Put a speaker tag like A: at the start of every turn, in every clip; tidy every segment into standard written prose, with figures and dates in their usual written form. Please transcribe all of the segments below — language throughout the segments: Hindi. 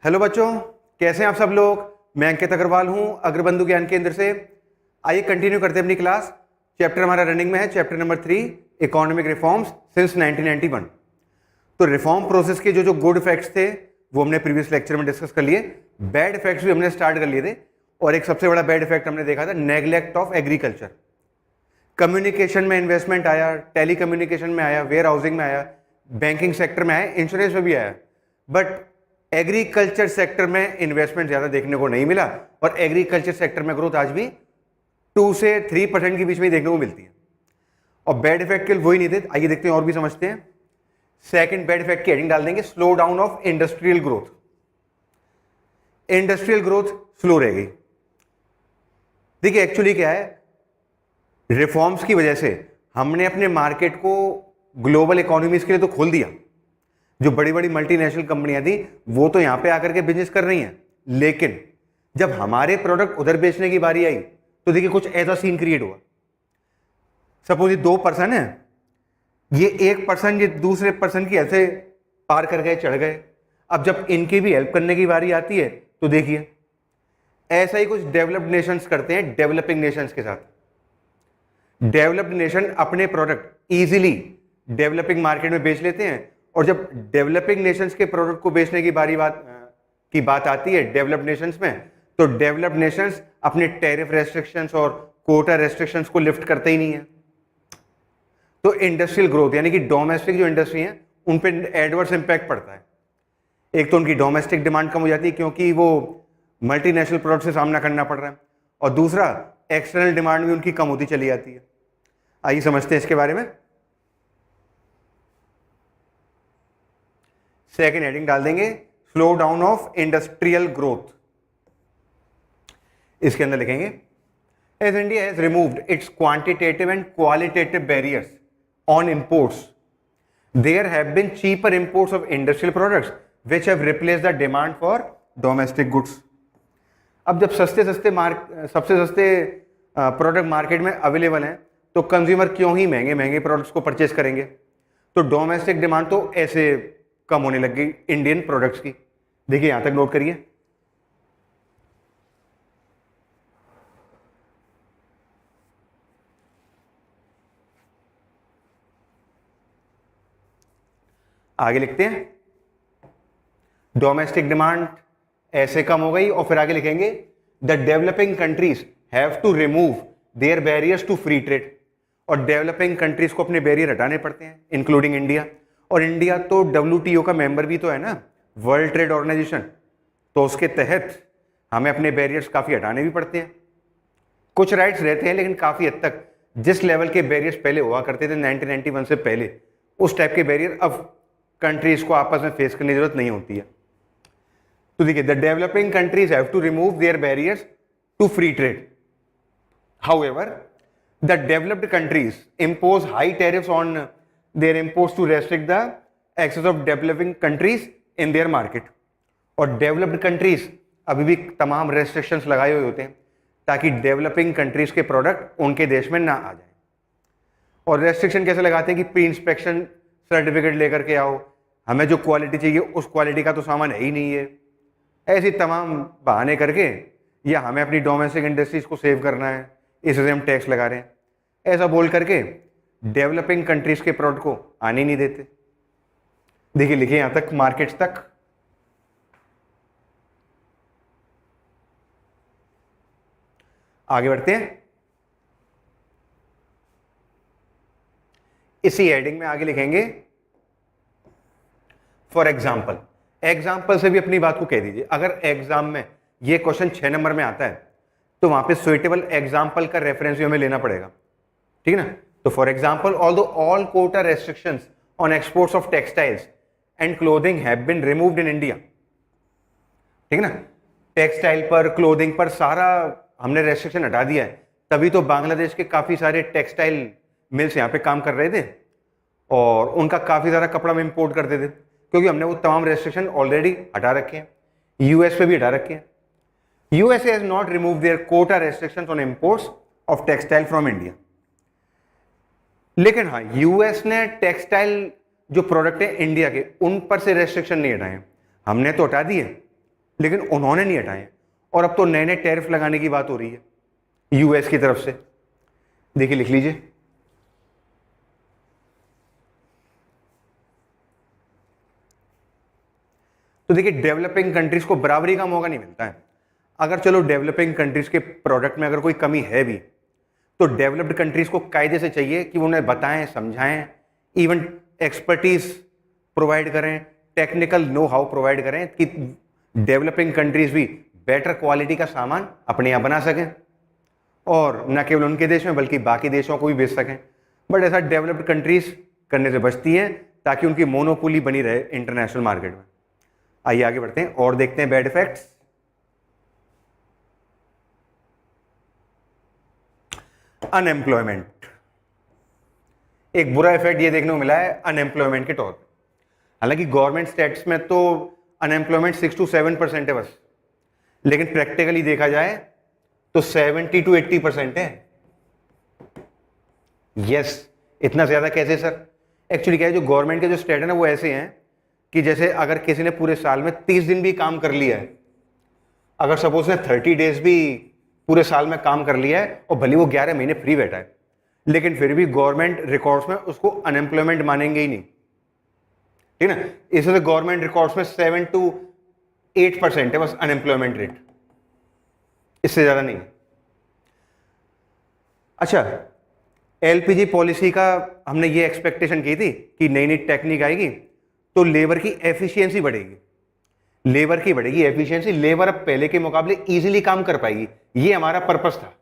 A: हेलो बच्चों, कैसे हैं आप सब लोग। मैं अंकित अग्रवाल हूं अग्रबंधु ज्ञान केंद्र से। आइए कंटिन्यू करते हैं अपनी क्लास। चैप्टर हमारा रनिंग में है, chapter number 3, economic reforms since 1991। तो रिफॉर्म प्रोसेस के जो गुड इफेक्ट्स थे वो हमने प्रीवियस लेक्चर में डिस्कस कर लिए। बैड इफेक्ट्स भी हमने स्टार्ट कर लिए थे, और एक सबसे बड़ा बैड इफेक्ट हमने देखा था, नेग्लेक्ट ऑफ एग्रीकल्चर। कम्युनिकेशन में इन्वेस्टमेंट आया, टेली कम्युनिकेशन में आया, वेयर हाउसिंग में आया, बैंकिंग सेक्टर में आया, इंश्योरेंस में भी आया, बट एग्रीकल्चर सेक्टर में इन्वेस्टमेंट ज्यादा देखने को नहीं मिला। और एग्रीकल्चर सेक्टर में ग्रोथ आज भी 2 से 3% के बीच में ही देखने को मिलती है। और बैड इफेक्ट के वही नहीं थे। आइए देखते हैं और भी समझते हैं। सेकंड बैड इफेक्ट की हेडिंग डाल देंगे, slow down of industrial growth. Industrial growth slow रह गई। देखिए एक्चुअली क्या है, रिफॉर्म्स की वजह से हमने अपने मार्केट को ग्लोबल इकोनॉमीज के लिए तो खोल दिया। जो बड़ी बड़ी मल्टीनेशनल कंपनियां थी वो तो यहां पे आकर के बिजनेस कर रही हैं, लेकिन जब हमारे प्रोडक्ट उधर बेचने की बारी आई तो देखिए कुछ ऐसा सीन क्रिएट हुआ। सपोज ये 2 पर्सन है, ये एक पर्सन ये दूसरे पर्सन की ऐसे पार कर गए, चढ़ गए। अब जब इनकी भी हेल्प करने की बारी आती है तो देखिए ऐसा ही कुछ डेवलप्ड नेशंस करते हैं डेवलपिंग नेशंस के साथ। डेवलप्ड नेशन अपने प्रोडक्ट इजीली डेवलपिंग मार्केट में बेच लेते हैं, और जब डेवलपिंग नेशंस के प्रोडक्ट को बेचने की बात आती है डेवलप्ड नेशंस में, तो डेवलप्ड नेशंस अपने टैरिफ रेस्ट्रिक्शंस और कोटा रेस्ट्रिक्शंस को लिफ्ट करते ही नहीं है। तो इंडस्ट्रियल ग्रोथ यानी कि डोमेस्टिक जो इंडस्ट्री है उन पे एडवर्स इंपैक्ट पड़ता है। एक तो उनकी डोमेस्टिक डिमांड कम हो जाती है क्योंकि वो मल्टीनेशनल प्रोडक्ट से सामना करना पड़ रहा है, और दूसरा एक्सटर्नल डिमांड भी उनकी कम होती चली जाती है। आइए समझते हैं इसके बारे में। सेकेंड हेडिंग डाल देंगे, slow down of industrial growth. इसके अंदर लिखेंगे, as India has removed its quantitative and qualitative barriers on imports, there have been cheaper imports of industrial products which have replaced the demand for domestic goods. अब जब सबसे सस्ते प्रोडक्ट मार्केट में अवेलेबल हैं तो कंज्यूमर क्यों ही महंगे महंगे प्रोडक्ट्स को परचेज करेंगे। तो डोमेस्टिक डिमांड तो ऐसे कम होने लग गई इंडियन प्रोडक्ट्स की। देखिए यहां तक नोट करिए। आगे लिखते हैं, डोमेस्टिक डिमांड ऐसे कम हो गई, और फिर आगे लिखेंगे, the developing countries have to remove their barriers to free trade. और डेवलपिंग कंट्रीज को अपने बैरियर हटाने पड़ते हैं, इंक्लूडिंग इंडिया। और इंडिया तो WTO का मेंबर भी तो है ना, वर्ल्ड ट्रेड ऑर्गेनाइजेशन। तो उसके तहत हमें अपने बैरियर्स काफ़ी हटाने भी पड़ते हैं। कुछ राइट्स रहते हैं, लेकिन काफ़ी हद तक जिस लेवल के बैरियर्स पहले हुआ करते थे 1991 से पहले, उस टाइप के बैरियर अब कंट्रीज को आपस में फेस करने की जरूरत नहीं होती है। तो देखिए, the developing countries have to remove their barriers to free trade. However the developed countries impose high tariffs on their imports to restrict the access of developing countries in their market। और डेवलप्ड कंट्रीज अभी भी तमाम रेस्ट्रिक्शंस लगाए हुए होते हैं ताकि डेवलपिंग कंट्रीज के प्रोडक्ट उनके देश में ना आ जाए। और रेस्ट्रिक्शन कैसे लगाते हैं कि प्री इंस्पेक्शन सर्टिफिकेट लेकर के आओ, हमें जो क्वालिटी चाहिए उस क्वालिटी का तो सामान है ही नहीं है, ऐसी तमाम बहाने करके, या हमें अपनी डोमेस्टिक इंडस्ट्रीज को सेव करना है इसलिए हम टैक्स लगा रहे हैं, ऐसा बोल करके डेवलपिंग कंट्रीज के प्रोडक्ट को आने नहीं देते। देखिए लिखिए यहां तक, मार्केट्स तक। आगे बढ़ते हैं। इसी हेडिंग में आगे लिखेंगे, फॉर एग्जाम्पल। एग्जाम्पल से भी अपनी बात को कह दीजिए। अगर एग्जाम में ये क्वेश्चन 6 नंबर में आता है तो वहां पे सुइटेबल एग्जाम्पल का रेफरेंस भी हमें लेना पड़ेगा, ठीक है ना। तो for example, although all quota restrictions on exports of textiles and clothing have been removed in India, ठीक है ना। टेक्सटाइल पर, क्लोथिंग पर सारा हमने रेस्ट्रिक्शन हटा दिया है, तभी तो बांग्लादेश के काफी सारे टेक्सटाइल मिल्स यहाँ पे काम कर रहे थे और उनका काफी सारा कपड़ा हम इंपोर्ट करते थे, क्योंकि हमने वो तमाम रेस्ट्रिक्शन ऑलरेडी हटा रखे हैं। यूएस पे भी हटा रखे हैं। USA has not removed their quota restrictions on imports of textile from India। लेकिन हाँ, यूएस ने टेक्सटाइल जो प्रोडक्ट है इंडिया के, उन पर से रेस्ट्रिक्शन नहीं हटाए, हमने तो हटा दिए, लेकिन उन्होंने नहीं हटाए और अब तो नए नए टैरिफ लगाने की बात हो रही है यूएस की तरफ से। देखिए लिख लीजिए, तो देखिए डेवलपिंग कंट्रीज को बराबरी का मौका नहीं मिलता है। अगर चलो डेवलपिंग कंट्रीज के प्रोडक्ट में अगर कोई कमी है भी तो डेवलप्ड कंट्रीज को कायदे से चाहिए कि उन्हें बताएं, समझाएं, इवन एक्सपर्टीज प्रोवाइड करें, टेक्निकल नो हाउ प्रोवाइड करें कि डेवलपिंग कंट्रीज भी बेटर क्वालिटी का सामान अपने यहाँ बना सकें और न केवल उनके देश में बल्कि बाकी देशों को भी बेच सकें। बट ऐसा डेवलप्ड कंट्रीज करने से बचती हैं ताकि उनकी मोनोपोली बनी रहे इंटरनेशनल मार्केट में। आइए आगे बढ़ते हैं और देखते हैं बैड इफेक्ट्स। अनएम्प्लॉयमेंट, एक बुरा इफेक्ट ये देखने को मिला है अनएम्प्लॉयमेंट के तौर पे। हालांकि गवर्नमेंट स्टैट्स में तो अनएम्प्लॉयमेंट 6 to 7% है बस, लेकिन प्रैक्टिकली देखा जाए तो 70 to 80% है। यस, इतना ज्यादा कैसे सर? एक्चुअली क्या है, जो गवर्नमेंट के जो स्टेट है ना वो ऐसे हैं कि जैसे अगर किसी ने पूरे साल में 30 दिन भी काम कर लिया है, अगर सपोज ने 30 डेज भी पूरे साल में काम कर लिया है और भले वो 11 महीने फ्री बैठा है, लेकिन फिर भी गवर्नमेंट रिकॉर्ड्स में उसको अनएम्प्लॉयमेंट मानेंगे ही नहीं, ठीक है ना। इसलिए गवर्नमेंट रिकॉर्ड्स में 7 to 8% है बस अनएम्प्लॉयमेंट रेट, इससे ज्यादा नहीं। अच्छा, एलपीजी पॉलिसी का हमने ये एक्सपेक्टेशन की थी कि नई नई टेक्निक आएगी तो लेबर की एफिशिएंसी बढ़ेगी, लेबर की बढ़ेगी एफिशिएंसी, लेबर अब पहले के मुकाबले इजीली काम कर पाएगी। ये हमारा पर्पस था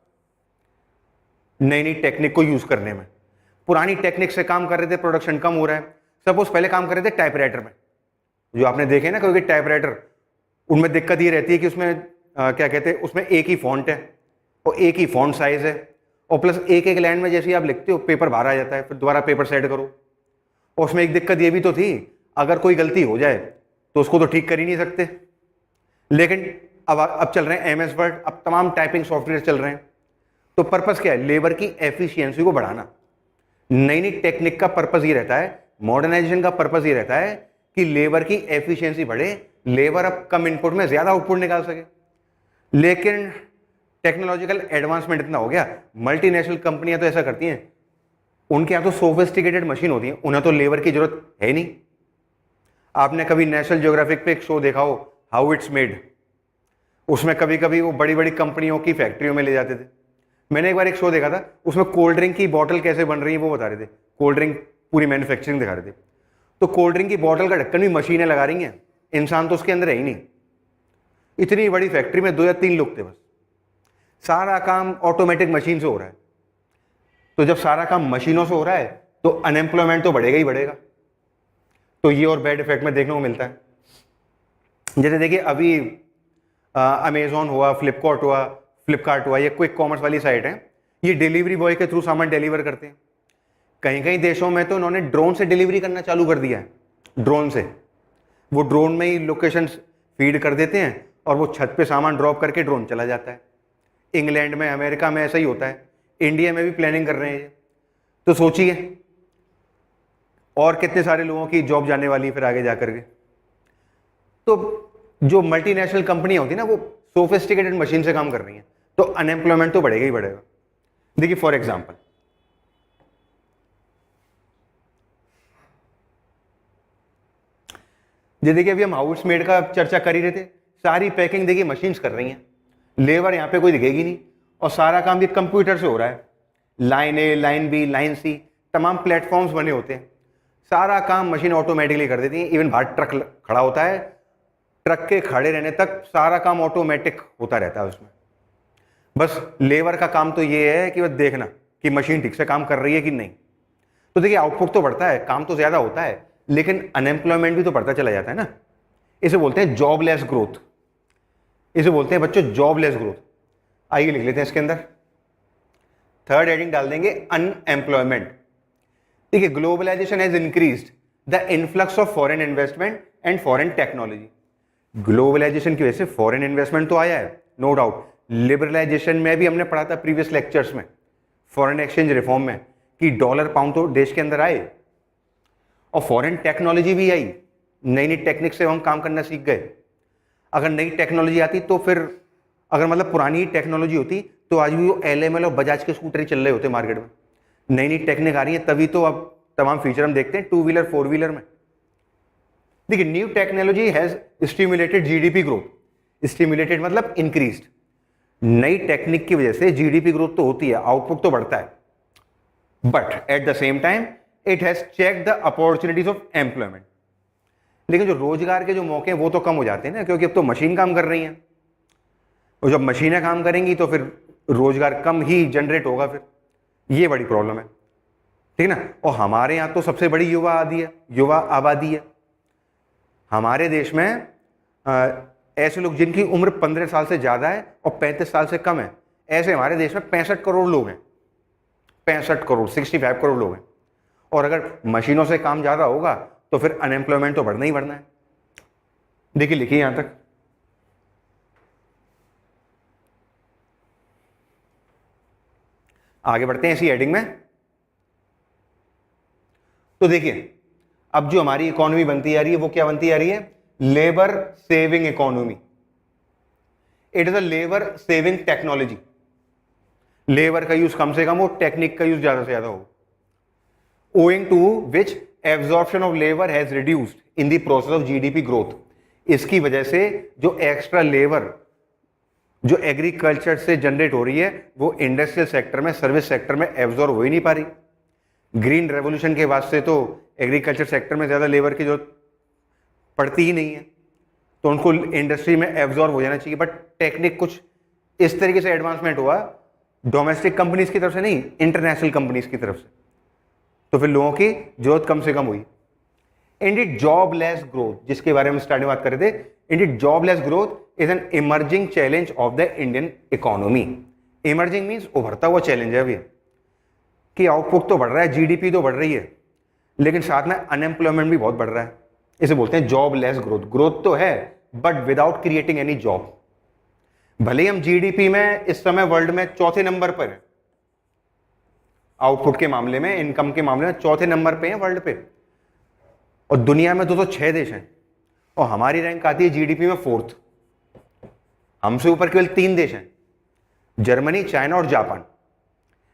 A: नई नई टेक्निक को यूज करने में। पुरानी टेक्निक से काम कर रहे थे, प्रोडक्शन कम हो रहा है। सपोज पहले काम कर रहे थे टाइपराइटर में, जो आपने देखे ना क्योंकि टाइपराइटर, उनमें दिक्कत ये रहती है कि उसमें क्या कहते हैं, उसमें एक ही फॉन्ट है और एक ही फॉन्ट साइज है और प्लस एक एक लाइन में जैसे ही आप लिखते हो पेपर बाहर आ जाता है, फिर दोबारा पेपर सेट करो। और उसमें एक दिक्कत ये भी तो थी, अगर कोई गलती हो जाए तो उसको तो ठीक कर ही नहीं सकते। लेकिन अब चल रहे हैं एमएस वर्ड, अब तमाम टाइपिंग सॉफ्टवेयर चल रहे हैं। तो पर्पस क्या है? लेबर की एफिशिएंसी को बढ़ाना। नई नई टेक्निक का पर्पस ये रहता है, मॉडर्नाइजेशन का पर्पस ये रहता है कि लेबर की एफिशिएंसी बढ़े, लेबर अब कम इनपुट में ज्यादा आउटपुट निकाल सके। लेकिन टेक्नोलॉजिकल एडवांसमेंट इतना हो गया, मल्टीनेशनल कंपनियां तो ऐसा करती हैं, उनके यहाँ तो सोफिस्टिकेटेड मशीन होती है, उन्हें तो लेबर की जरूरत है नहीं। आपने कभी नेशनल ज्योग्राफिक पे एक शो देखा हो, हाउ इट्स मेड, उसमें कभी कभी वो बड़ी बड़ी कंपनियों की फैक्ट्रियों में ले जाते थे। मैंने एक बार एक शो देखा था, उसमें कोल्ड ड्रिंक की बॉटल कैसे बन रही है वो बता रहे थे, कोल्ड ड्रिंक पूरी मैन्युफैक्चरिंग दिखा रहे थे। तो कोल्ड ड्रिंक की बॉटल का ढक्कन भी मशीनें लगा रही हैं, इंसान तो उसके अंदर है ही नहीं। इतनी बड़ी फैक्ट्री में 2 या 3 लोग थे बस, सारा काम ऑटोमेटिक मशीन से हो रहा है। तो जब सारा काम मशीनों से हो रहा है तो अनएम्प्लॉयमेंट तो बढ़ेगा ही बढ़ेगा। तो ये और बैड इफेक्ट में देखने को मिलता है। जैसे देखिए अभी अमेजोन हुआ, फ्लिपकार्ट हुआ, ये कोई कॉमर्स वाली साइट है, ये डिलीवरी बॉय के थ्रू सामान डिलीवर करते हैं। कहीं कहीं देशों में तो उन्होंने ड्रोन से डिलीवरी करना चालू कर दिया है। ड्रोन से, वो ड्रोन में ही लोकेशन फीड कर देते हैं और वो छत पे सामान ड्रॉप करके ड्रोन चला जाता है। इंग्लैंड में, अमेरिका में ऐसा ही होता है, इंडिया में भी प्लानिंग कर रहे हैं ये। तो सोचिए और कितने सारे लोगों की जॉब जाने वाली है फिर आगे जाकर के। तो जो मल्टीनेशनल कंपनियां होती है ना, वो सोफिस्टिकेटेड मशीन से काम कर रही हैं, तो अनएम्प्लॉयमेंट तो बढ़ेगा ही बढ़ेगा। देखिए फॉर एग्जांपल, ये देखिए अभी हम हाउस मेड का चर्चा कर ही रहे थे, सारी पैकिंग देखिए मशीन्स कर रही हैं, लेबर यहाँ पे कोई दिखेगी नहीं और सारा काम भी कंप्यूटर से हो रहा है। लाइन ए, लाइन बी, लाइन सी, तमाम प्लेटफॉर्म्स बने होते हैं, सारा काम मशीन ऑटोमेटिकली कर देती है। इवन बाहर ट्रक खड़ा होता है, ट्रक के खड़े रहने तक सारा काम ऑटोमेटिक होता रहता है उसमें। बस लेबर का काम तो ये है कि बस देखना कि मशीन ठीक से काम कर रही है कि नहीं। तो देखिए आउटपुट तो बढ़ता है, काम तो ज्यादा होता है, लेकिन अनएम्प्लॉयमेंट भी तो बढ़ता चला जाता है ना। इसे बोलते हैं जॉबलेस ग्रोथ, इसे बोलते हैं बच्चों जॉबलेस ग्रोथ। आइए लिख लेते हैं इसके अंदर, थर्ड हेडिंग डाल देंगे अनएम्प्लॉयमेंट। देखिए globalisation has increased the influx of foreign investment and foreign technology. Globalisation की वजह से फॉरेन इन्वेस्टमेंट तो आया है, नो डाउट। लिबरलाइजेशन में भी हमने पढ़ा था प्रीवियस लेक्चर्स में, फॉरेन एक्सचेंज रिफॉर्म में, कि डॉलर पाउंड तो देश के अंदर आए और फॉरेन टेक्नोलॉजी भी आई, नई नई टेक्निक से हम काम करना सीख गए। अगर नई टेक्नोलॉजी आती तो फिर, अगर मतलब पुरानी टेक्नोलॉजी होती तो आज भी वो LML और बजाज के स्कूटर ही चल रहे होते मार्केट में। नई नई टेक्निक आ रही है तभी तो अब तमाम फीचर हम देखते हैं टू व्हीलर फोर व्हीलर में। देखिए, new technology has stimulated GDP growth. Stimulated मतलब इंक्रीज्ड। नई टेक्निक की वजह से जीडीपी ग्रोथ तो होती है, आउटपुट तो बढ़ता है, but at the same time it has check the opportunities of employment. लेकिन जो रोजगार के जो मौके हैं वो तो कम हो जाते हैं ना, क्योंकि अब तो मशीन काम कर रही हैं, और जब मशीनें काम करेंगी तो फिर रोजगार कम ही जनरेट होगा, फिर ये बड़ी प्रॉब्लम है, ठीक है ना। और हमारे यहाँ तो सबसे बड़ी युवा आबादी है। हमारे देश में ऐसे लोग जिनकी उम्र 15 साल से ज्यादा है और 35 साल से कम है, ऐसे हमारे देश में 65 करोड़ लोग हैं। 65 करोड़, 65 करोड़ लोग हैं। और अगर मशीनों से काम ज्यादा होगा तो फिर अनएम्प्लॉयमेंट तो बढ़ना ही बढ़ना है। देखिए, लिखिए यहां तक। आगे बढ़ते हैं इसी हेडिंग में। तो देखिए, अब जो हमारी इकोनॉमी बनती आ रही है वो क्या बनती आ रही है? Labour saving economy. It is a labour saving technology. Labour का यूज कम से कम हो, टेक्निक का यूज ज्यादा से ज्यादा हो। owing to which absorption of labor has reduced in the process of GDP growth। इसकी वजह से जो एक्स्ट्रा लेबर जो एग्रीकल्चर से जनरेट हो रही है वो इंडस्ट्रियल सेक्टर में, सर्विस सेक्टर में एब्जॉर्ब हो ही नहीं पा रही। ग्रीन रेवोल्यूशन के बाद से तो एग्रीकल्चर सेक्टर में ज्यादा लेबर की जरूरत पड़ती ही नहीं है, तो उनको इंडस्ट्री में एब्जॉर्ब हो जाना चाहिए। बट टेक्निक कुछ इस तरीके से एडवांसमेंट हुआ, डोमेस्टिक कंपनीज की तरफ से नहीं, इंटरनेशनल कंपनीज की तरफ से, तो फिर लोगों की जरूरत कम से कम हुई। इंडिड जॉबलेस ग्रोथ, जिसके बारे में स्टार्टिंग बात कर रहे थे, indeed jobless growth is an emerging challenge of the Indian economy. Emerging means उभरता हुआ चैलेंज है अभी, कि आउटपुट तो बढ़ रहा है, जीडीपी तो बढ़ रही है, लेकिन साथ में अनएम्प्लॉयमेंट भी बहुत बढ़ रहा है। इसे बोलते हैं जॉबलेस ग्रोथ। ग्रोथ तो है but without creating any job. भले ही हम जीडीपी में इस समय वर्ल्ड में चौथे नंबर पर है, आउटपुट के मामले में, इनकम के मामले में चौथे नंबर पे हैं वर्ल्ड पे, और दुनिया में 206 देश हैं, और हमारी रैंक आती है जीडीपी में 4th। हमसे ऊपर केवल 3 देश हैं, जर्मनी, चाइना और जापान।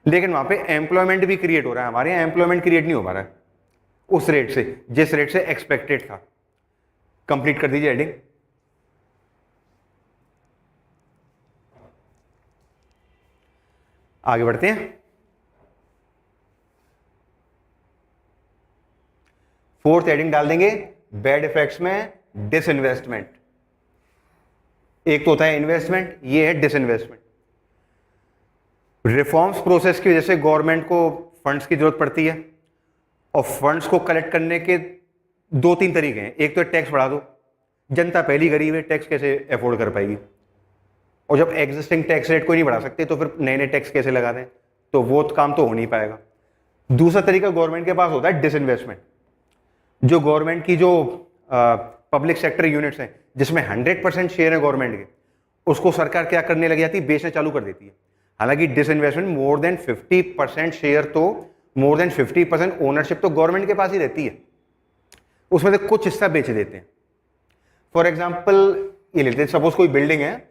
A: लेकिन वहां पे एम्प्लॉयमेंट भी क्रिएट हो रहा है, हमारे यहाँ एम्प्लॉयमेंट क्रिएट नहीं हो पा रहा है उस रेट से, जिस रेट से एक्सपेक्टेड था। कंप्लीट कर दीजिए हेडिंग। आगे बढ़ते हैं। 4th हेडिंग डाल देंगे, बैड इफेक्ट्स में डिसइन्वेस्टमेंट। एक तो होता है इन्वेस्टमेंट, ये है डिसइन्वेस्टमेंट। रिफॉर्म्स प्रोसेस की वजह से गवर्नमेंट को फंड्स की जरूरत पड़ती है, और फंड्स को कलेक्ट करने के 2-3 तरीके हैं। एक तो टैक्स बढ़ा दो, जनता पहली गरीब है, टैक्स कैसे अफोर्ड कर पाएगी, और जब एग्जिस्टिंग टैक्स रेट को नहीं बढ़ा सकते तो फिर नए नए टैक्स कैसे लगा दें, तो वो काम तो हो नहीं पाएगा। दूसरा तरीका गवर्नमेंट के पास होता है डिसइन्वेस्टमेंट। जो गवर्नमेंट की जो पब्लिक सेक्टर यूनिट्स हैं जिसमें 100% शेयर है गवर्नमेंट के, उसको सरकार क्या करने लग जाती है? बेचना चालू कर देती है। हालांकि डिसइन्वेस्टमेंट मोर देन 50% शेयर, तो मोर देन 50% ओनरशिप तो गवर्नमेंट के पास ही रहती है, उसमें से कुछ हिस्सा बेच देते हैं। फॉर एग्जाम्पल ये लेते हैं, सपोज कोई बिल्डिंग है,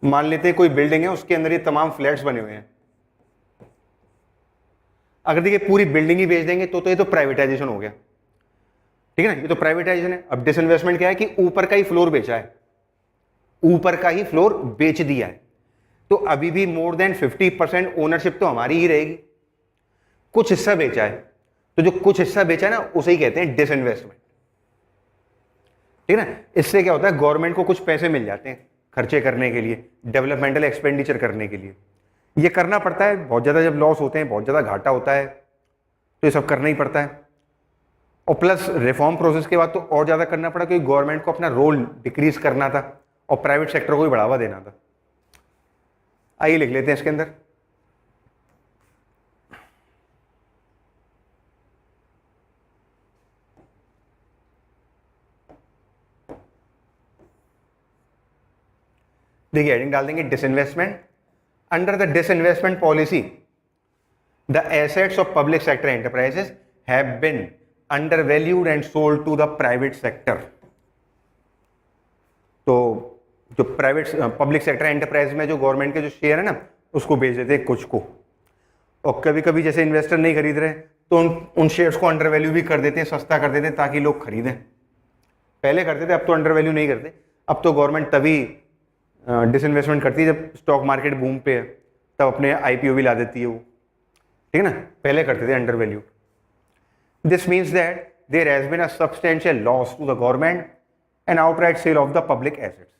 A: मान लेते हैं कोई बिल्डिंग है, उसके अंदर ये तमाम फ्लैट्स बने हुए हैं। अगर देखिए पूरी बिल्डिंग ही बेच देंगे तो ये तो प्राइवेटाइजेशन हो गया, ठीक है ना, ये तो प्राइवेटाइजेशन है। अब डिसइन्वेस्टमेंट क्या है कि ऊपर का ही फ्लोर बेचा है, ऊपर का ही फ्लोर बेच दिया है, तो अभी भी मोर देन 50% ओनरशिप तो हमारी ही रहेगी। कुछ हिस्सा बेचा है, तो जो कुछ हिस्सा बेचा है ना, उसे ही कहते हैं डिसइन्वेस्टमेंट, ठीक है ना। इससे क्या होता है? गवर्नमेंट को कुछ पैसे मिल जाते हैं खर्चे करने के लिए, डेवलपमेंटल एक्सपेंडिचर करने के लिए। ये करना पड़ता है बहुत ज़्यादा, जब लॉस होते हैं, बहुत ज़्यादा घाटा होता है, तो ये सब करना ही पड़ता है। और प्लस रिफॉर्म प्रोसेस के बाद तो और ज़्यादा करना पड़ा, क्योंकि गवर्नमेंट को अपना रोल डिक्रीज करना था और प्राइवेट सेक्टर को भी बढ़ावा देना था। आइए लिख लेते हैं इसके अंदर। देखिए हेडिंग डाल देंगे disinvestment. Under the disinvestment policy the assets of public sector enterprises have been undervalued and sold to the private sector. तो जो प्राइवेट पब्लिक सेक्टर एंटरप्राइज में जो गवर्नमेंट के जो शेयर है ना, उसको बेच देते हैं कुछ को, और कभी कभी जैसे इन्वेस्टर नहीं खरीद रहे तो उन शेयर्स को अंडर वैल्यू भी कर देते हैं, सस्ता कर देते हैं ताकि लोग खरीदें। पहले करते थे, अब तो अंडर वैल्यू नहीं करते। अब तो गवर्नमेंट तभी डिसइन्वेस्टमेंट करती है जब स्टॉक मार्केट बूम पे है, तब अपने आईपीओ भी ला देती है वो, ठीक है ना। पहले करते थे undervalue. This means that there has been a substantial loss to the government and outright sale of the public assets.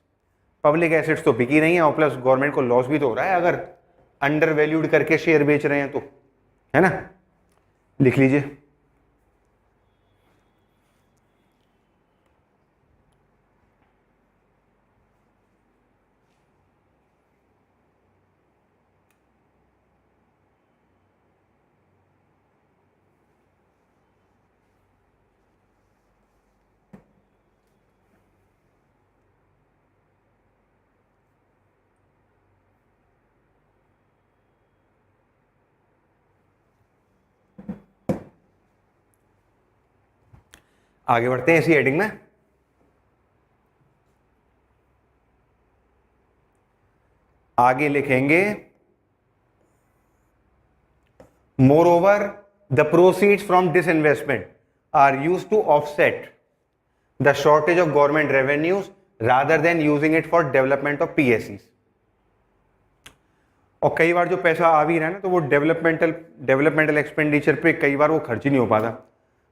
A: Public assets तो बिकी नहीं है और प्लस गवर्नमेंट को लॉस भी तो हो रहा है अगर अंडर वैल्यूड करके शेयर बेच रहे हैं तो, है ना। लिख लीजिए। आगे बढ़ते हैं इसी हेडिंग में। आगे लिखेंगे moreover the proceeds from disinvestment are used to offset the shortage of government revenues rather than using it for development of PSC. और कई बार जो पैसा आ भी रहा है ना, तो वो डेवलपमेंटल एक्सपेंडिचर पे कई बार वो खर्च ही नहीं हो पाता।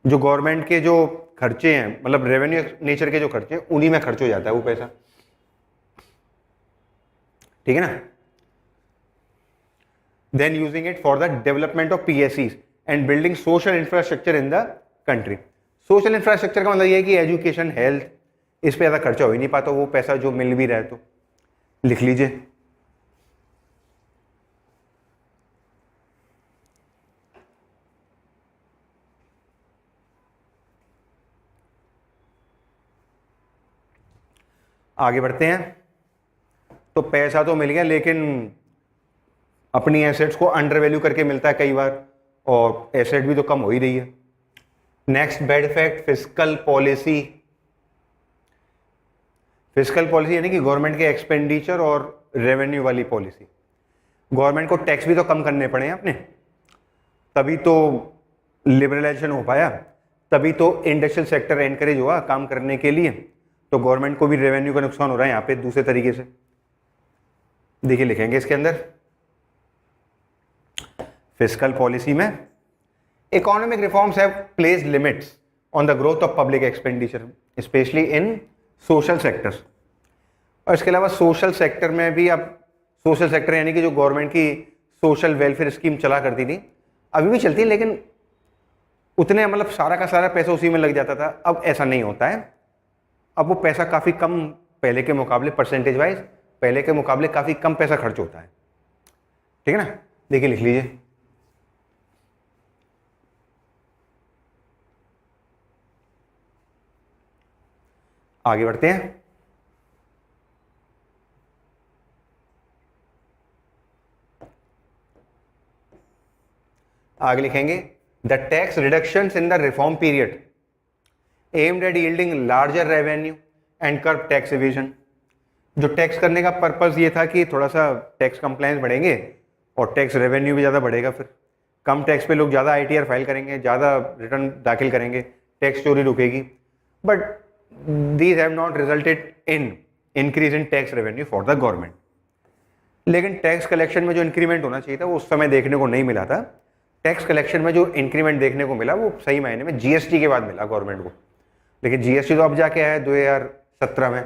A: जो गवर्नमेंट के जो खर्चे हैं, मतलब रेवेन्यू नेचर के जो खर्चे हैं, उन्हीं में खर्च हो जाता है वो पैसा, ठीक है ना। Then using it for the development of पीएससीज and building social infrastructure in the country. Social infrastructure का मतलब ये है कि एजुकेशन, हेल्थ, इस पे ज्यादा खर्चा हो ही नहीं पाता, वो पैसा जो मिल भी रहा है तो। लिख लीजिए। आगे बढ़ते हैं। तो पैसा तो मिल गया, लेकिन अपनी एसेट्स को अंडर वैल्यू करके मिलता है कई बार, और एसेट भी तो कम हो ही रही है। Next bad effect, fiscal policy. Fiscal policy यानी कि गवर्नमेंट के एक्सपेंडिचर और रेवेन्यू वाली पॉलिसी। गवर्नमेंट को टैक्स भी तो कम करने पड़े हैं अपने, तभी तो लिबरलाइजेशन हो पाया, तभी तो इंडस्ट्रियल सेक्टर एनकरेज हुआ काम करने के लिए। तो गवर्नमेंट को भी रेवेन्यू का नुकसान हो रहा है यहाँ पे दूसरे तरीके से। देखिए लिखेंगे इसके अंदर, फिस्कल पॉलिसी में economic reforms have placed limits on the growth of public expenditure specially in social sectors. और इसके अलावा सोशल सेक्टर में भी, अब सोशल सेक्टर यानी कि जो गवर्नमेंट की सोशल वेलफेयर स्कीम चला करती थी, अभी भी चलती है, लेकिन उतने मतलब सारा का सारा पैसा उसी में लग जाता था। अब ऐसा नहीं होता है, अब वो पैसा काफ़ी कम, पहले के मुकाबले परसेंटेज वाइज पहले के मुकाबले काफ़ी कम पैसा खर्च होता है, ठीक है ना। देखिए लिख लीजिए। आगे बढ़ते हैं। आगे लिखेंगे the tax reductions in the reform period aimed at yielding larger revenue and curb tax evasion. जो टैक्स करने का पर्पस ये था कि थोड़ा सा टैक्स कंप्लायंस बढ़ेंगे और टैक्स रेवेन्यू भी ज़्यादा बढ़ेगा, फिर कम टैक्स पे लोग ज़्यादा आईटीआर फाइल करेंगे, ज़्यादा रिटर्न दाखिल करेंगे, टैक्स चोरी रुकेगी। But these have not resulted in increase in tax revenue for the government. लेकिन टैक्स कलेक्शन में जो इंक्रीमेंट होना चाहिए था वो उस समय देखने को नहीं मिला था। टैक्स कलेक्शन में जो इंक्रीमेंट देखने को मिला वो सही मायने में जीएसटी के बाद मिला गवर्नमेंट को, लेकिन जीएसटी तो अब जाके आया 2017 में।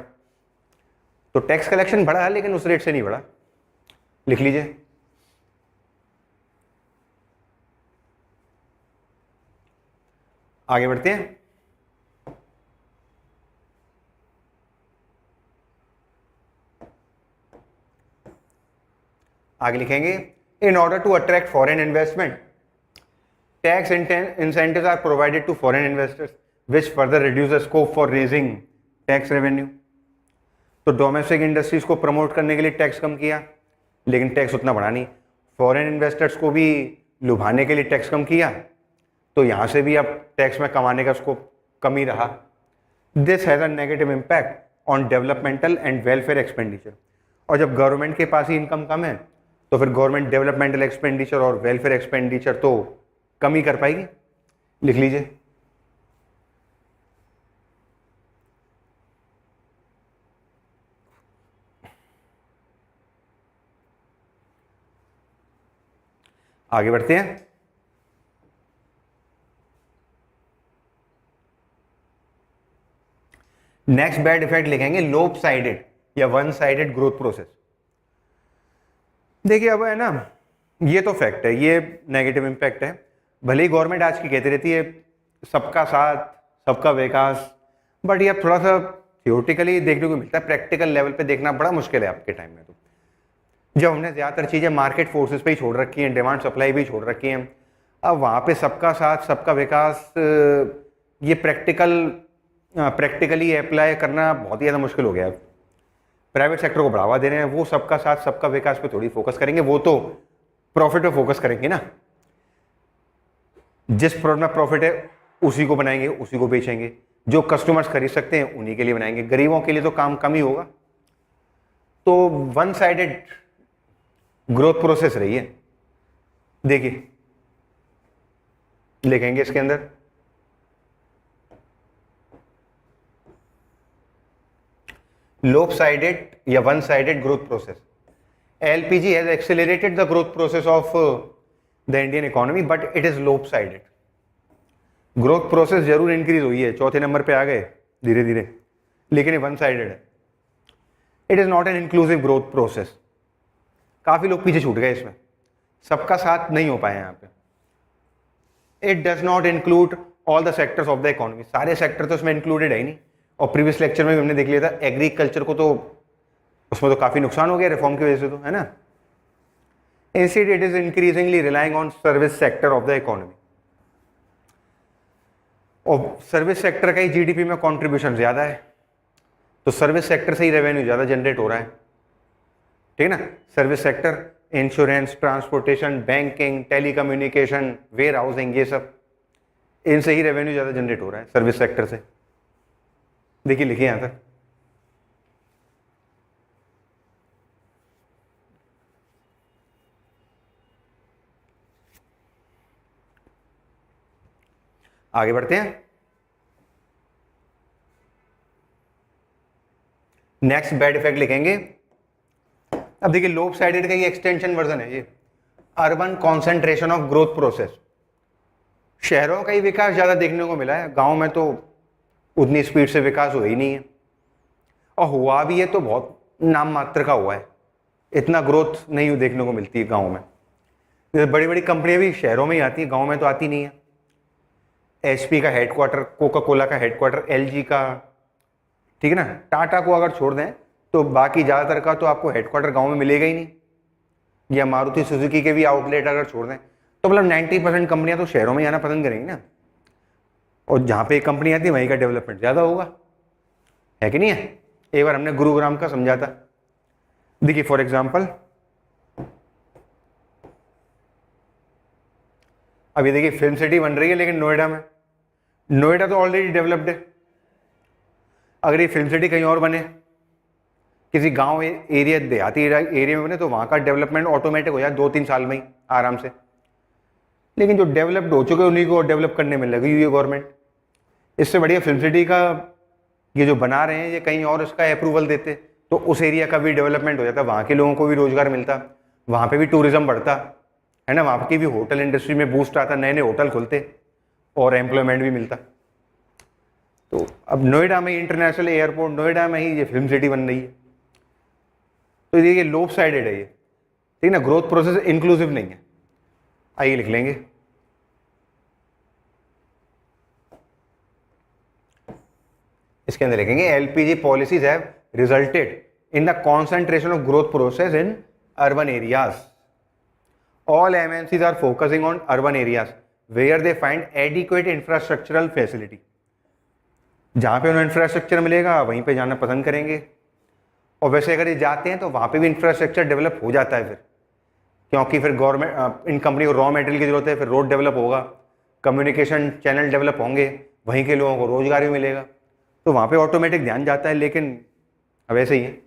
A: तो टैक्स कलेक्शन बढ़ा है लेकिन उस रेट से नहीं बढ़ा। लिख लीजिए। आगे बढ़ते हैं। आगे लिखेंगे in order to attract foreign investment tax incentives are provided to foreign investors which further reduce the scope for raising tax revenue। तो डोमेस्टिक इंडस्ट्रीज को प्रमोट करने के लिए टैक्स कम किया, लेकिन टैक्स उतना बढ़ा नहीं। फॉरेन इन्वेस्टर्स को भी लुभाने के लिए टैक्स कम किया, तो यहाँ से भी अब टैक्स में कमाने का स्कोप कम ही रहा। This has a negative impact on developmental and welfare expenditure. और जब गवर्नमेंट के पास ही इनकम कम है तो फिर गवर्नमेंट डेवलपमेंटल एक्सपेंडिचर और वेलफेयर एक्सपेंडिचर तो कम ही कर पाएगी। लिख लीजिए। आगे बढ़ते हैं। नेक्स्ट बैड इफेक्ट लिखेंगे लोप साइडेड या वन साइडेड ग्रोथ प्रोसेस। देखिए अब है ना, ये तो फैक्ट है, ये नेगेटिव इम्पैक्ट है। भले ही गवर्नमेंट आज की कहती रहती है सबका साथ सबका विकास, बट ये अब थोड़ा सा थियोरेटिकली देखने को मिलता है, प्रैक्टिकल लेवल पे देखना बड़ा मुश्किल है आपके टाइम में। तो जब हमने ज़्यादातर चीज़ें मार्केट फोर्सेस पे ही छोड़ रखी हैं, डिमांड सप्लाई भी छोड़ रखी हैं, अब वहाँ पे सबका साथ सबका विकास ये प्रैक्टिकली अप्लाई करना बहुत ही ज़्यादा मुश्किल हो गया। प्राइवेट सेक्टर को बढ़ावा दे रहे हैं, वो सबका साथ सबका विकास पे थोड़ी फोकस करेंगे, वो तो प्रॉफिट पे फोकस करेंगे ना। जिस प्रोडक्ट में प्रॉफिट है उसी को बनाएंगे, उसी को बेचेंगे, जो कस्टमर्स खरीद सकते हैं उन्हीं के लिए बनाएंगे, गरीबों के लिए तो काम कम ही होगा। तो वन साइडेड ग्रोथ प्रोसेस रही है। देखिए लिखेंगे इसके अंदर lopsided या one sided growth process. LPG has accelerated the growth process of the Indian economy, but it is lopsided. Growth process जरूर इंक्रीज हुई है, चौथे नंबर पे आ गए धीरे धीरे, लेकिन ये वन साइडेड है। It is not an inclusive growth process. काफी लोग पीछे छूट गए इसमें, सबका साथ नहीं हो पाया यहाँ पे। It does not include all the sectors of the economy, सारे सेक्टर तो इसमें इंक्लूडेड है ही नहीं। और प्रीवियस लेक्चर में भी हमने देख लिया था एग्रीकल्चर को, तो उसमें तो काफी नुकसान हो गया रिफॉर्म की वजह से, तो है ना। Instead it is increasingly relying on service sector of the economy, और सर्विस सेक्टर का ही जीडीपी में कंट्रीब्यूशन ज्यादा है, तो सर्विस सेक्टर से ही रेवेन्यू ज्यादा जनरेट हो रहा है, ठीक है ना। Service sector insurance, transportation, banking, telecommunication, warehousing, ये सब इनसे ही रेवेन्यू ज्यादा जनरेट हो रहा है सर्विस सेक्टर से। देखिए लिखिए यहां तक। आगे बढ़ते हैं। नेक्स्ट बैड इफेक्ट लिखेंगे। अब देखिए लोप साइडेड का ये एक्सटेंशन वर्जन है, ये urban concentration of growth process. शहरों का ही विकास ज्यादा देखने को मिला है, गांव में तो उतनी स्पीड से विकास हुआ ही नहीं है, और हुआ भी है तो बहुत नाम मात्र का हुआ है, इतना ग्रोथ नहीं देखने को मिलती है गाँव में। जैसे बड़ी बड़ी कंपनियां भी शहरों में ही आती है, गाँव में तो आती नहीं है। HP का हेडक्वार्टर, कोका कोला का हेडक्वार्टर, LG का, ठीक है ना, टाटा को अगर छोड़ दें तो बाकी ज़्यादातर का तो आपको हेडक्वार्टर गाँव में मिलेगा ही नहीं, या मारुति सुजुकी के भी आउटलेट अगर छोड़ दें तो मतलब 90% कंपनियां तो शहरों में आना पसंद करेंगी ना, और जहाँ पे कंपनी आती है वहीं का डेवलपमेंट ज़्यादा होगा, है कि नहीं है। एक बार हमने गुरुग्राम का समझा था। देखिए फॉर एग्जाम्पल अभी देखिए फिल्म सिटी बन रही है, लेकिन नोएडा में, नोएडा तो ऑलरेडी डेवलप्ड है। अगर ये फिल्म सिटी कहीं और बने, किसी गांव एरिया देहाती एरिया में बने, तो वहां का डेवलपमेंट ऑटोमेटिक हो जाए 2-3 साल में ही आराम से। लेकिन जो डेवलप्ड हो चुके उन्हीं को डेवलप करने में लगी हुई है गवर्नमेंट। इससे बढ़िया फिल्म सिटी का ये जो बना रहे हैं, ये कहीं और इसका अप्रूवल देते तो उस एरिया का भी डेवलपमेंट हो जाता, वहाँ के लोगों को भी रोजगार मिलता, वहाँ पे भी टूरिज्म बढ़ता, है ना, वहाँ की भी होटल इंडस्ट्री में बूस्ट आता, नए नए होटल खुलते और एम्प्लॉयमेंट भी मिलता। तो अब नोएडा में इंटरनेशनल एयरपोर्ट, नोएडा में ही ये फिल्म सिटी बन रही है। तो ये लोप साइडेड है ये, ठीक ना, ग्रोथ प्रोसेस इंक्लूसिव नहीं है। आइए लिख लेंगे। इसके अंदर लिखेंगे LPG policies have resulted in the concentration of growth process in urban areas. All MNCs are focusing on urban areas where they find adequate infrastructural facility. जहां पे उन्हें इंफ्रास्ट्रक्चर मिलेगा वहीं पे जाना पसंद करेंगे, और वैसे अगर ये जाते हैं तो वहां पे भी इंफ्रास्ट्रक्चर डेवलप हो जाता है फिर, क्योंकि फिर गवर्नमेंट इन कंपनी को रॉ मटेरियल की जरूरत है, फिर रोड डेवलप होगा, कम्युनिकेशन चैनल डेवलप होंगे, वहीं के लोगों को रोजगार भी मिलेगा, तो वहाँ पे ऑटोमेटिक ध्यान जाता है। लेकिन अब ऐसे ही है,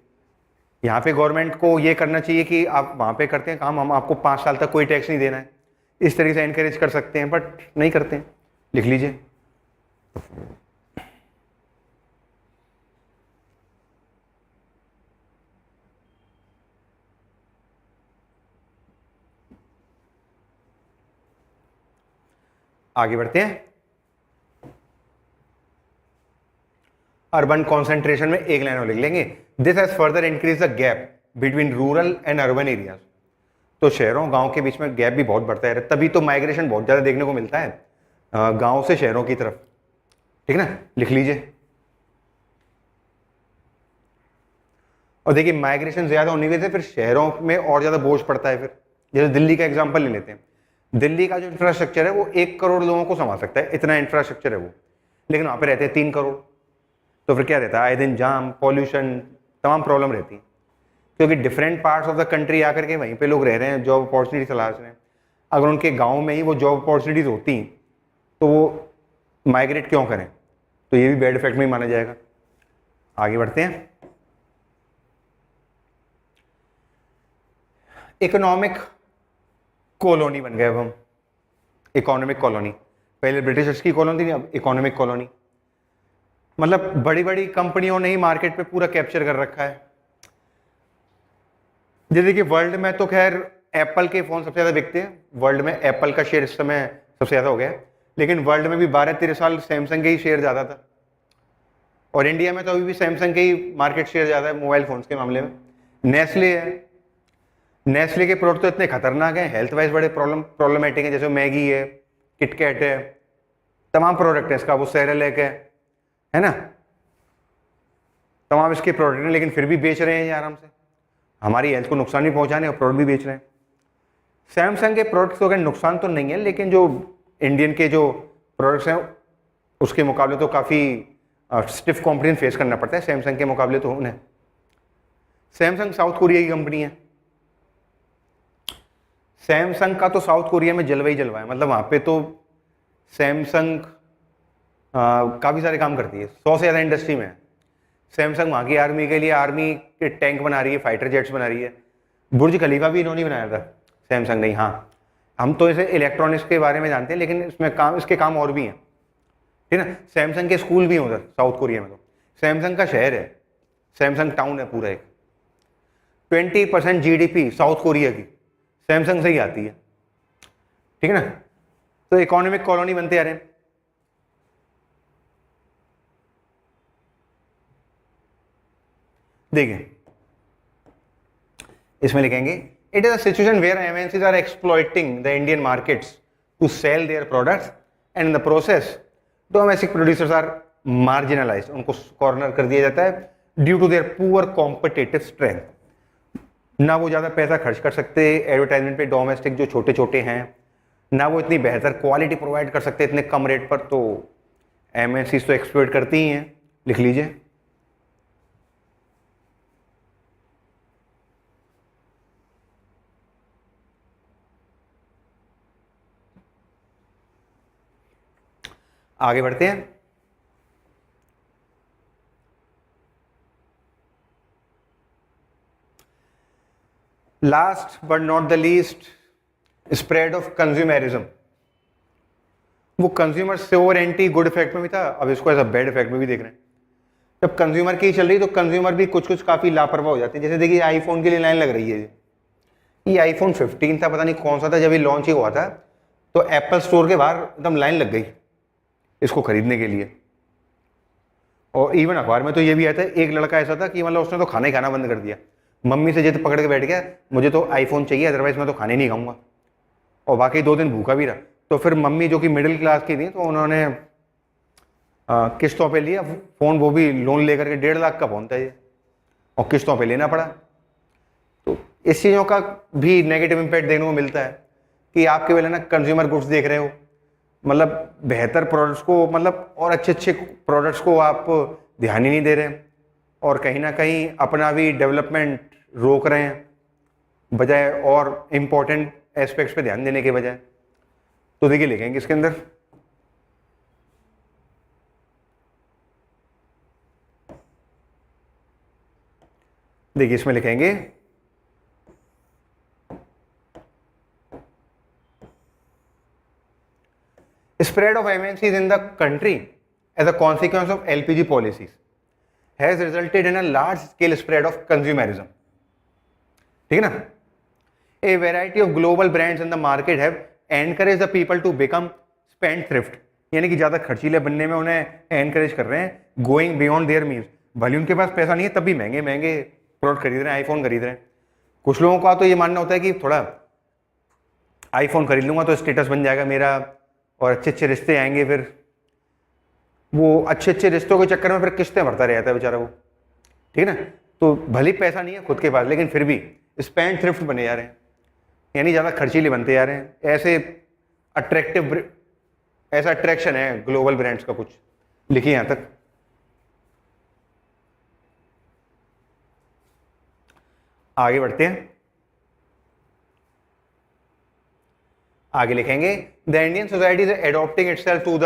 A: यहाँ पे गवर्नमेंट को ये करना चाहिए कि आप वहाँ पे करते हैं काम, हम आपको 5 साल तक कोई टैक्स नहीं देना है, इस तरीके से एनकरेज कर सकते हैं, बट नहीं करते हैं। लिख लीजिए। आगे बढ़ते हैं। अर्बन कॉन्सेंट्रेशन में एक लाइन और लिख लेंगे, this has further increase the gap between rural and urban areas. तो शहरों गांव के बीच में गैप भी बहुत बढ़ता है, तभी तो माइग्रेशन बहुत ज़्यादा देखने को मिलता है गांव से शहरों की तरफ। ठीक है ना, लिख लीजिए। और देखिए माइग्रेशन ज़्यादा होने की वजह से फिर शहरों में और ज़्यादा बोझ पड़ता है। फिर जैसे दिल्ली का एग्जाम्पल ले लेते हैं, दिल्ली का जो इंफ्रास्ट्रक्चर है वो 1 करोड़ लोगों को संभाल सकता है, इतना इंफ्रास्ट्रक्चर है वो, लेकिन वहाँ पे रहते हैं 3 करोड़। तो फिर क्या रहता है, आए दिन जाम, पॉल्यूशन, तमाम प्रॉब्लम रहती है, क्योंकि different parts of the country आकर के वहीं पे लोग रह रहे हैं, जॉब अपॉर्चुनिटी तलाश रहे हैं। अगर उनके गांव में ही वो जॉब अपॉर्चुनिटीज होती तो वो माइग्रेट क्यों करें, तो ये भी बैड इफेक्ट में ही माना जाएगा। आगे बढ़ते हैं। इकोनॉमिक कॉलोनी बन गए अब हम, इकोनॉमिक कॉलोनी। पहले ब्रिटिशर्स की कॉलोनी थी, अब इकोनॉमिक कॉलोनी। मतलब बड़ी बड़ी कंपनियों ने ही मार्केट पे पूरा कैप्चर कर रखा है। जैसे कि वर्ल्ड में तो खैर एप्पल के फोन सबसे ज्यादा बिकते हैं, वर्ल्ड में एप्पल का शेयर इस समय सबसे ज्यादा हो गया है, लेकिन वर्ल्ड में भी 12-13 साल सैमसंग के ही शेयर ज्यादा था, और इंडिया में तो अभी भी सैमसंग के ही मार्केट शेयर ज्यादा है मोबाइल फोन्स के मामले में। नेस्ले है, नेस्ले के प्रोडक्ट तो इतने खतरनाक हैं, हेल्थ वाइज बड़े प्रॉब्लमेटिक हैं, जैसे मैगी है, किटकैट है, तमाम प्रोडक्ट है इसका, वो सेरेलैक है ना, तमाम इसके प्रोडक्ट हैं, लेकिन फिर भी बेच रहे हैं ये आराम से, हमारी हेल्थ को नुकसान भी पहुंचाने और प्रोडक्ट भी बेच रहे हैं। सैमसंग के प्रोडक्ट्स को अगर नुकसान तो नहीं है, लेकिन जो इंडियन के जो प्रोडक्ट्स हैं उसके मुकाबले तो काफ़ी स्टिफ कॉम्पिटिशन फेस करना पड़ता है सैमसंग के मुकाबले तो उन्हें। सैमसंग साउथ कोरिया की कंपनी है, सैमसंग का तो साउथ कोरिया में जलवा ही जलवा है, मतलब वहाँ पे तो सैमसंग काफ़ी सारे काम करती है, 100 से ज़्यादा इंडस्ट्री में है। सैमसंग वहाँ की आर्मी के लिए आर्मी के टैंक बना रही है, फाइटर जेट्स बना रही है, बुर्ज खलीफा भी इन्होंने बनाया था, सैमसंग नहीं। हाँ, हम तो इसे इलेक्ट्रॉनिक्स के बारे में जानते हैं, लेकिन इसमें काम, इसके काम और भी हैं, ठीक है ना। सैमसंग के स्कूल भी हैं उधर साउथ कोरिया में, तो सैमसंग का शहर है, सैमसंग टाउन है पूरा एक। 20% GDP साउथ कोरिया की सैमसंग से ही आती है, ठीक है ना। तो इकोनॉमिक कॉलोनी बनते आ रहे हैं। देखिए इसमें लिखेंगे, it is a situation where MNCs are exploiting the Indian markets to sell their products and in the process domestic producers are marginalised, उनको कॉर्नर कर दिया जाता है due to their poor competitive strength. ना वो ज़्यादा पैसा खर्च कर सकते एडवर्टाइजमेंट पे, डोमेस्टिक जो छोटे छोटे हैं, ना वो इतनी बेहतर क्वालिटी प्रोवाइड कर सकते इतने कम रेट पर, तो एमएनसीज तो एक्सप्लॉइट करती ही हैं। लिख लीजिए। आगे बढ़ते हैं। Last but not the least, spread of consumerism. वो कंज्यूमर से और एंटी गुड इफेक्ट में भी था, अब इसको ऐसा बैड इफेक्ट में भी देख रहे हैं। जब कंज्यूमर की चल रही तो कंज्यूमर भी कुछ कुछ काफी लापरवाह हो जाते हैं। जैसे देखिए आईफोन के लिए लाइन लग रही है, ये आईफोन 15 था, पता नहीं कौन सा था, जब ये लॉन्च ही हुआ था तो एप्पल स्टोर के बाहर एकदम लाइन लग गई इसको खरीदने के लिए। और इवन अखबार में तो ये भी आया था, एक लड़का ऐसा था कि मतलब उसने तो खाना ही खाना बंद कर दिया, मम्मी से जिद पकड़ के बैठ गया, मुझे तो आईफोन चाहिए अदरवाइज मैं तो खाने नहीं खाऊंगा, और बाकी 2 दिन भूखा भी रहा। तो फिर मम्मी जो कि मिडिल क्लास की थी, तो उन्होंने किस्तों पे लिया फ़ोन, वो भी लोन लेकर के 1.5 लाख का फ़ोन था ये, और किस्तों पे लेना पड़ा। तो इस चीज़ों का भी नेगेटिव इम्पैक्ट देखने को मिलता है कि आप केवल है ना कंज्यूमर गुड्स देख रहे हो, मतलब बेहतर प्रोडक्ट्स को, मतलब और अच्छे अच्छे प्रोडक्ट्स को आप ध्यान ही नहीं दे रहे हैं, और कहीं ना कहीं अपना भी डेवलपमेंट रोक रहे हैं। बजाय और इंपॉर्टेंट एस्पेक्ट्स पे ध्यान देने के बजाय। तो देखिए लिखेंगे इसके अंदर देखिए इसमें लिखेंगे spread of MNCs in the country as a consequence of LPG policies has resulted in a large scale spread of consumerism. ठीक है ना? A variety of global brands in the market have encouraged the people to become spendthrift, यानी कि ज्यादा खर्चीले बनने में उन्हें एनकरेज कर रहे हैं, गोइंग बियॉन्ड देयर मीन्स। भले उनके पास पैसा नहीं है तब भी महंगे महंगे प्रोडक्ट खरीद रहे हैं, आईफोन खरीद रहे हैं। कुछ लोगों का तो ये मानना होता है कि थोड़ा आईफोन खरीद लूंगा तो स्टेटस बन जाएगा मेरा और अच्छे अच्छे रिश्ते आएंगे, फिर वो अच्छे अच्छे रिश्तों के चक्कर में फिर किस्तें भरता रहता है बेचारा वो। ठीक है ना? तो भले पैसा नहीं है खुद के पास लेकिन फिर भी स्पेंड थ्रिफ्ट बने जा रहे हैं, यानी ज़्यादा खर्चीले बनते जा रहे हैं। ऐसा अट्रैक्शन है ग्लोबल ब्रांड्स का। कुछ लिखिए यहां तक। आगे बढ़ते हैं, आगे लिखेंगे the Indian society is adopting itself to the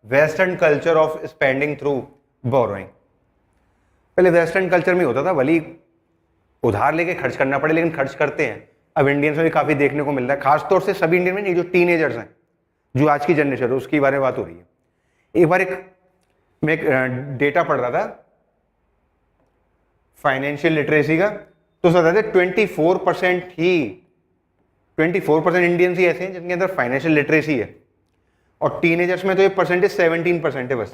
A: western culture of spending through borrowing. पहले वेस्टर्न कल्चर में होता था भले उधार लेके खर्च करना पड़े लेकिन खर्च करते हैं। अब इंडियंस में भी काफी देखने को मिल रहा है, खासतौर से सभी इंडियन में नहीं, जो टीनेजर्स हैं, जो आज की जनरेशन है उसकी बारे में बात हो रही है। एक बार मैं एक डेटा पढ़ रहा था फाइनेंशियल लिटरेसी का, तो समझ रहे थे 24% इंडियंस ही ऐसे हैं जिनके अंदर फाइनेंशियल लिटरेसी है, और टीनेजर्स में तो ये परसेंटेज 17% है बस।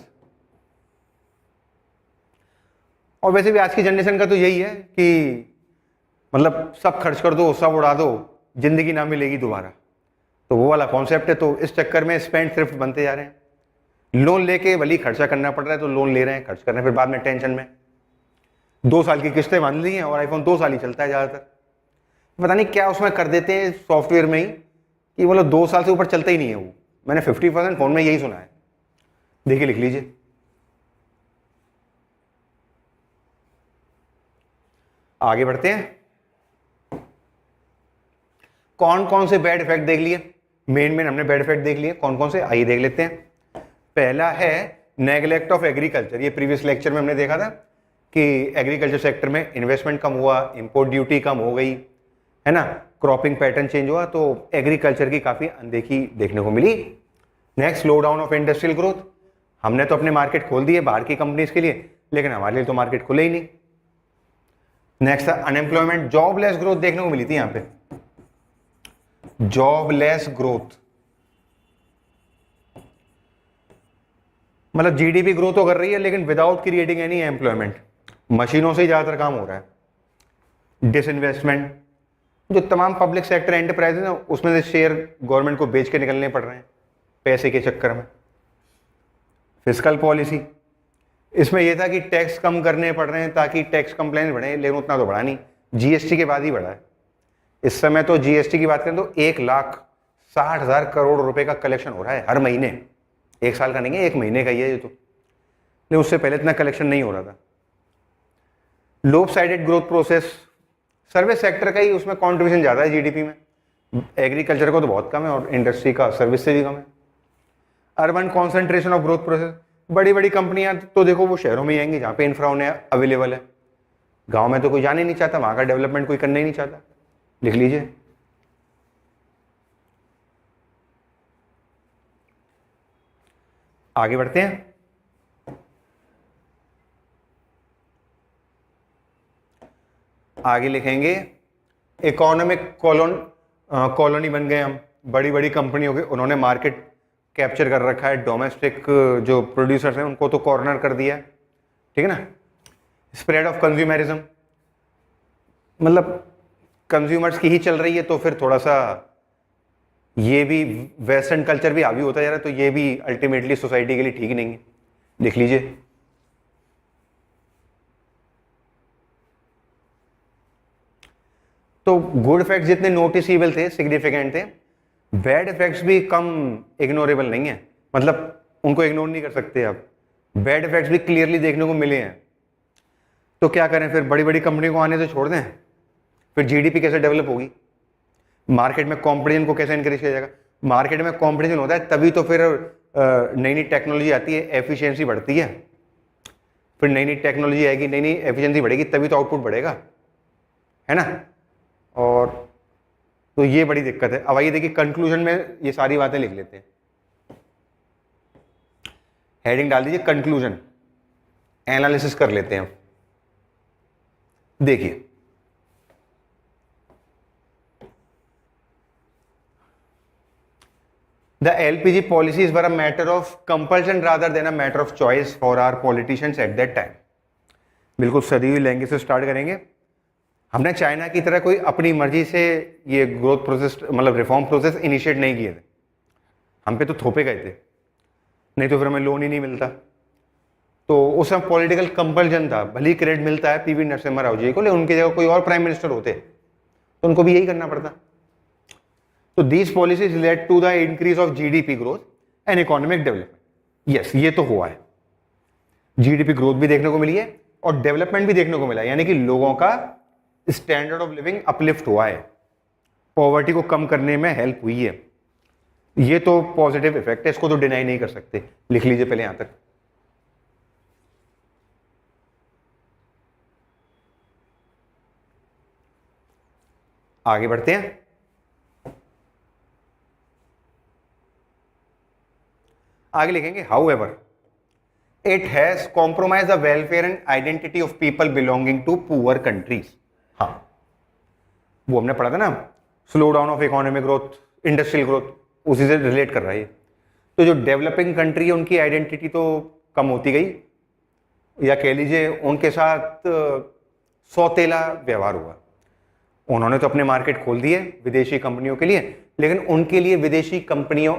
A: और वैसे भी आज की जनरेशन का तो यही है कि मतलब सब खर्च कर दो, सब उड़ा दो, जिंदगी ना मिलेगी दोबारा, तो वो वाला कॉन्सेप्ट है। तो इस चक्कर में स्पेंड थ्रिफ्ट बनते जा रहे हैं। लोन लेके भले खर्चा करना पड़ रहा है तो लोन ले रहे हैं, खर्च कर रहे हैं, फिर बाद में टेंशन में 2 साल की किस्तें बांध ली हैं और आईफोन 2 साल ही चलता है ज़्यादातर। पता नहीं क्या उसमें कर देते हैं सॉफ्टवेयर में ही कि मतलब 2 साल से ऊपर चलता ही नहीं है वो। मैंने 50% फोन में यही सुना है। देखिए लिख लीजिए। आगे बढ़ते हैं। कौन कौन से बैड इफेक्ट देख लिए? मेन हमने बैड इफेक्ट देख लिए, कौन कौन से आइए देख लेते हैं। पहला है नेग्लेक्ट ऑफ एग्रीकल्चर। ये प्रीवियस लेक्चर में हमने देखा था कि एग्रीकल्चर सेक्टर में इन्वेस्टमेंट कम हुआ, इंपोर्ट ड्यूटी कम हो गई, है ना, क्रॉपिंग पैटर्न चेंज हुआ, तो एग्रीकल्चर की काफी अनदेखी देखने को मिली। Next, slow down of industrial growth. हमने तो अपने मार्केट खोल दिए बाहर की कंपनीज के लिए, लेकिन हमारे लिए तो मार्केट खुले ही नहीं। नेक्स्ट था अनएम्प्लॉयमेंट, जॉबलेस ग्रोथ देखने को मिली थी यहां पे, जॉबलेस ग्रोथ, मतलब जीडीपी ग्रोथ तो कर रही है लेकिन विदाउट क्रिएटिंग एनी एम्प्लॉयमेंट। मशीनों से ही ज्यादातर काम हो रहा है। डिसइन्वेस्टमेंट, जो तमाम पब्लिक सेक्टर एंटरप्राइजेज है उसमें से शेयर गवर्नमेंट को बेच के निकलने पड़ रहे हैं पैसे के चक्कर में। फिस्कल पॉलिसी, इसमें यह था कि टैक्स कम करने पड़ रहे हैं ताकि टैक्स कंप्लायंस बढ़े, लेकिन उतना तो बढ़ा नहीं, जीएसटी के बाद ही बढ़ा है। इस समय तो जीएसटी की बात करें तो 1,60,000 करोड़ रुपए का कलेक्शन हो रहा है हर महीने। 1 साल का नहीं है, 1 महीने का ही है ये तो, लेकिन उससे पहले इतना कलेक्शन नहीं हो रहा था। लोप sided growth process, service sector का ही उसमें कॉन्ट्रीब्यूशन ज्यादा है जीडीपी में, एग्रीकल्चर को तो बहुत कम है और इंडस्ट्री का सर्विस से भी कम है। Urban concentration of growth process, बड़ी बड़ी कंपनियां तो देखो वो शहरों में ही आएंगी जहां पे इंफ्रा उन्हें अवेलेबल है, गांव में तो कोई जाने नहीं चाहता, वहां का डेवलपमेंट कोई करना ही नहीं चाहता। लिख लीजिए। आगे बढ़ते हैं। आगे लिखेंगे इकोनॉमिक कॉलोनी बन गए हम, बड़ी बड़ी कंपनियों के, उन्होंने मार्केट कैप्चर कर रखा है, डोमेस्टिक जो प्रोड्यूसर्स हैं उनको तो कॉर्नर कर दिया है। ठीक है ना। स्प्रेड ऑफ कंज्यूमरिज्म, मतलब कंज्यूमर्स की ही चल रही है तो फिर थोड़ा सा ये भी वेस्टर्न कल्चर भी हावी होता जा रहा है, तो ये भी अल्टीमेटली सोसाइटी के लिए ठीक नहीं है। लिख लीजिए। तो गुड इफेक्ट्स जितने नोटिसेबल थे, सिग्निफिकेंट थे, बैड इफेक्ट्स भी कम इग्नोरेबल नहीं है, मतलब उनको इग्नोर नहीं कर सकते आप। बैड इफेक्ट्स भी क्लियरली देखने को मिले हैं। तो क्या करें फिर, बड़ी बड़ी कंपनी को आने तो छोड़ दें, फिर जीडीपी कैसे डेवलप होगी, मार्केट में कंपटीशन को कैसे इंक्रीज किया जाएगा, मार्केट में कंपटीशन होता है तभी तो फिर नई नई टेक्नोलॉजी आती है, एफिशिएंसी बढ़ती है, फिर नई नई टेक्नोलॉजी आएगी, नई नई एफिशिएंसी बढ़ेगी, तभी तो आउटपुट बढ़ेगा, है ना। और तो ये बड़ी दिक्कत है। अब आइए देखिए कंक्लूजन में ये सारी बातें लिख लेते हैं, हेडिंग डाल दीजिए कंक्लूजन, एनालिसिस कर लेते हैं। देखिए The LPG policies were a matter of compulsion rather than a matter of choice for our politicians at that time। बिल्कुल सदी हुई लैंग्वेज से स्टार्ट करेंगे। हमने चाइना की तरह कोई अपनी मर्जी से ये ग्रोथ प्रोसेस मतलब रिफॉर्म प्रोसेस इनिशिएट नहीं किए थे, हम पे तो थोपे गए थे, नहीं तो फिर हमें लोन ही नहीं मिलता। तो उस समय पॉलिटिकल कंपल्जन था, भले ही क्रेडिट मिलता है पीवी नरसिम्हा राव जी को, लेकिन उनकी जगह कोई और प्राइम मिनिस्टर होते तो उनको भी यही करना पड़ता। तो these policies led to the increase of GDP growth and economic development. Yes, ये तो हुआ है, जीडीपी ग्रोथ भी देखने को मिली है और डेवलपमेंट भी देखने को मिला है, यानी कि लोगों का स्टैंडर्ड ऑफ लिविंग अपलिफ्ट हुआ है, पॉवर्टी को कम करने में हेल्प हुई है। ये तो पॉजिटिव इफेक्ट है, इसको तो डिनाई नहीं कर सकते। लिख लीजिए पहले यहां तक। आगे बढ़ते हैं। आगे लिखेंगे however it has compromise the welfare and identity of people belonging to poor countries. हाँ, वो हमने पढ़ा था ना, slow down of economic growth, industrial growth, उसी से रिलेट कर रहा है। तो जो डेवलपिंग कंट्री है उनकी आइडेंटिटी तो कम होती गई, या कह लीजिए उनके साथ सौतेला व्यवहार हुआ। उन्होंने तो अपने मार्केट खोल दिए विदेशी कंपनियों के लिए, लेकिन उनके लिए विदेशी कंपनियों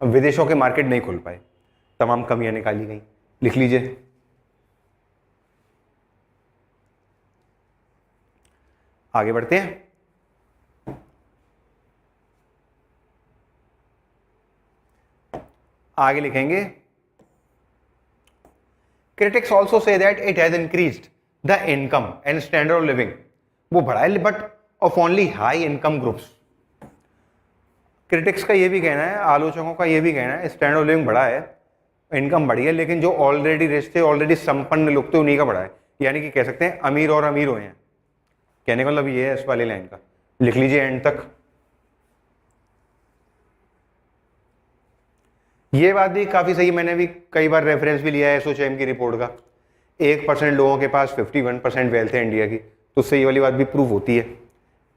A: विदेशों के मार्केट नहीं खुल पाए, तमाम कमियां निकाली गई। लिख लीजिए। आगे बढ़ते हैं। आगे लिखेंगे critics also say that it has increased the income and standard of living. वो बढ़ा है but of only high income groups. Critics का ये भी कहना है, आलोचकों का ये भी कहना है, स्टैंडर्ड ऑफ लिविंग बढ़ा है, इनकम बढ़ी है, लेकिन जो ऑलरेडी रिच थे, ऑलरेडी संपन्न लोग थे, उन्हीं का बढ़ा है। यानी कि कह सकते हैं अमीर और अमीर हुए हैं। कहने का मतलब ये है इस वाली लाइन का। लिख लीजिए एंड तक। ये बात भी काफी सही, मैंने भी कई बार रेफरेंस भी लिया है एसोचैम की रिपोर्ट का। 1% लोगों के पास 51% वेल्थ है इंडिया की, तो उससे ये वाली बात भी प्रूव होती है।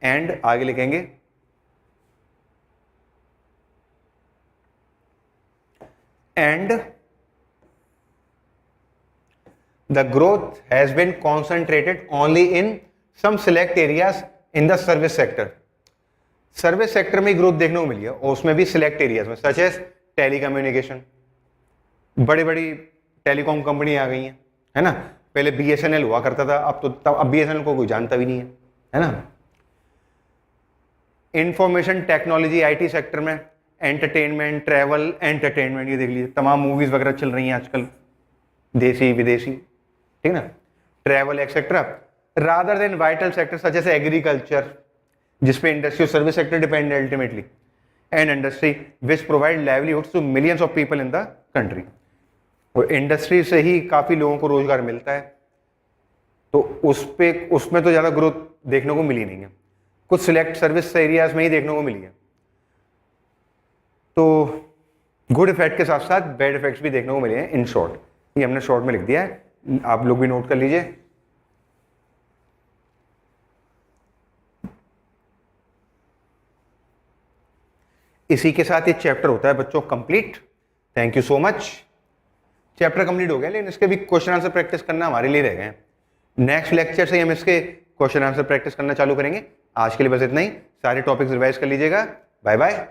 A: एंड आगे लिखेंगे and the growth has been concentrated only in some select areas in the service sector। Service sector में ग्रोथ देखने को मिली है, और उसमें भी सिलेक्ट एरियाज में, सच एज टेलीकम्युनिकेशन। बड़ी बड़ी टेलीकॉम कंपनी आ गई हैं, है ना। पहले बीएसएनएल हुआ करता था, अब बीएसएनएल को कोई जानता भी नहीं है ना। इंफॉर्मेशन टेक्नोलॉजी आईटी सेक्टर में, एंटरटेनमेंट, ट्रैवल, एंटरटेनमेंट, ये देख लीजिए तमाम मूवीज वगैरह चल रही हैं आजकल, देसी विदेशी, ठीक ना, travel etcetera, rather than vital sector such as agriculture, जिसपे इंडस्ट्री और सर्विस सेक्टर डिपेंड है ultimately, and industry which provide livelihoods to millions of people in the country. और इंडस्ट्री से ही काफी लोगों को रोजगार मिलता है, तो उसमें तो ज्यादा ग्रोथ देखने को मिली नहीं है, कुछ सिलेक्ट सर्विस एरियाज में ही देखने को मिली है। तो गुड इफेक्ट के साथ साथ बैड इफेक्ट्स भी देखने को मिले हैं। इन शॉर्ट, ये हमने शॉर्ट में लिख दिया है, आप लोग भी नोट कर लीजिए। इसी के साथ ये चैप्टर होता है बच्चों complete. Thank you so much. Chapter complete हो गया, लेकिन इसके भी क्वेश्चन आंसर प्रैक्टिस करना हमारे लिए रह गए। नेक्स्ट लेक्चर से हम इसके क्वेश्चन आंसर प्रैक्टिस करना चालू करेंगे। आज के लिए बस इतना ही। सारे टॉपिक्स रिवाइज कर लीजिएगा। Bye bye.